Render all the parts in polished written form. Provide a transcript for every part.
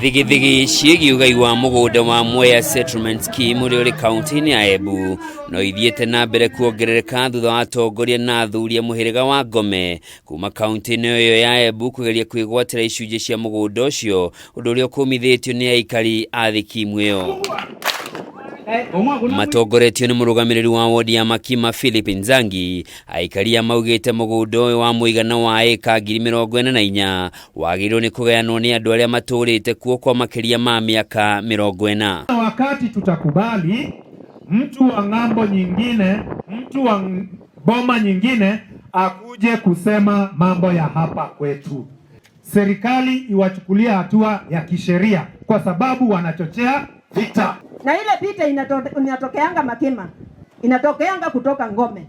Thigi ciĩgiĩ ũgai wa mũgũnda wa MWEA Settlement Scheme ũrĩa kaunti-inĩ ya Embu no ithiĩte na mbere kuongerereka thutha wa atongoria na athuri a mũhĩrĩga wa NGOME kuma kaunti-inĩ ĩyo ya Embu kũgeria kwĩgwatĩra icunjĩ cia mũgũnda ũcio, ũndũ ũrĩa ũkũmithĩtio nĩ AIKARI a thikimu ĩyo. Matongoretio nĩ mũrugamĩrĩri wa wadi ya MAKIMA NZANGI, AIKARI MAUGITE mũgũnda ũyũ wa mũigana wa eka 44 wagĩrĩirwo nĩ kũgayanwo nĩ andũ arĩa matũrĩte kuo kwa makĩria ma mĩaka 40. Wakati tutakubali mtu wa ng'ambo nyingine, mtu wa boma nyingine akuje kusema mambo ya hapa kwetu, serikali iwachukulia hatua ya kisheria kwa sababu wanachochea vita. Na ile vita inatokeanga MAKIMA, inatokeanga kutoka NGOME.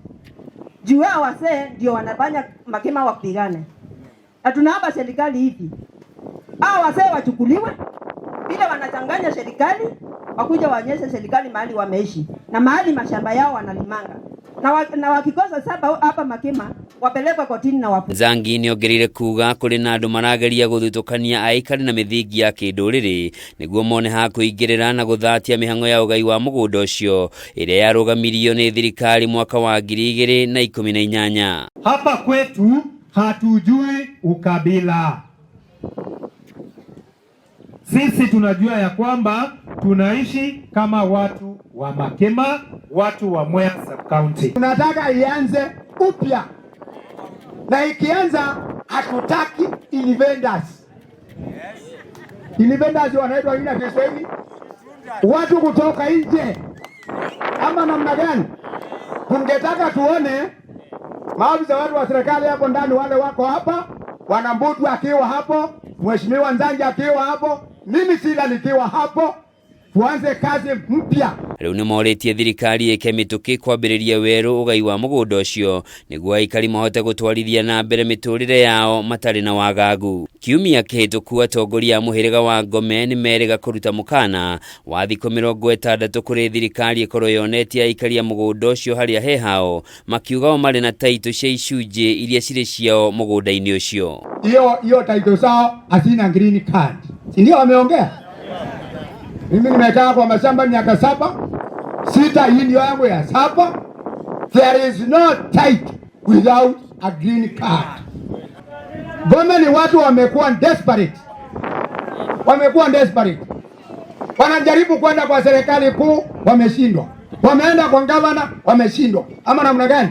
Juu hao wasee ndio wanafanya MAKIMA wapigane. Na tunaomba serikali hivi, hao wasee wachukuliwe, bila wanachanganya serikali, wakuja waonyeshe serikali mahali wameishi na mahali mashamba yao wanalimanga. Na wakikosa saba hapa MAKIMA wapelekwa kotini na wapu. NZANGI nĩongereire kuga kũrĩ na andũ marageria gũthutũkania AIKARI na mĩthingi ya kĩndũrĩrĩ nĩguo mone ha kũingĩrĩra na gũthatia mĩhang'o ya ũgai wa mũgũnda ũcio ĩrĩa yarũgamirio nĩ thirikari mwaka wa 2018. Hapa kwetu hatujui ukabila. Sisi tunajua ya kwamba tunaishi kama watu wa MAKIMA, watu wa MWEA sub-county. Tunataka ianze upya. Na ikianza hatutaki invaders. Invaders wanaitwa ina Kiswahili? Watu kutoka nje. Ama namna gani? Tungetaka tuone maafisa watu wa serikali hapo ndani, wale wako hapa, Wanambutu akiwa hapo, Mheshimiwa NZANGI akiwa hapo, mimi Sila nikiwa hapo, tuanze kazi mpya. Rĩu nĩ morĩtie thirikari ĩke mĩtũkĩ kwambĩrĩria werũ ũgai wa mũgũnda ũcio nĩguo AIKARI mahote gũtwarithia na mbere mĩtũrĩre yao matarĩ na wagagu. Kiumia kĩhĩtũku atongoria a mũhĩrĩga wa NGOME nĩ merĩga kũruta mũkana wa thikũ 60 kũrĩ thirikari ĩkorwo yonetie AIKARI a mũgũnda ũcio harĩa he hao, makiuga marĩ na taitũ cia icunjĩ iria cirĩ ciao mũgũnda-inĩ ũcio. Hiyo taitũ zao hazina green card. Si ndio wameongea? Mimi nimekaa kwa mashamba miaka 7, hii ndio yangu ya 7. There is no title without a green card. NGOME ni watu wamekuwa desperate. Wanajaribu kwenda kwa serikali kuu, wameshindwa. Wameenda kwa gavana, wameshindwa. Ama namna gani?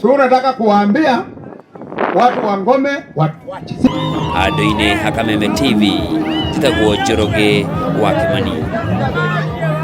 Sio, nataka kuwaambia watu wa NGOME watu wache. Kameme TV, titaguo Njoroge wa Kimani.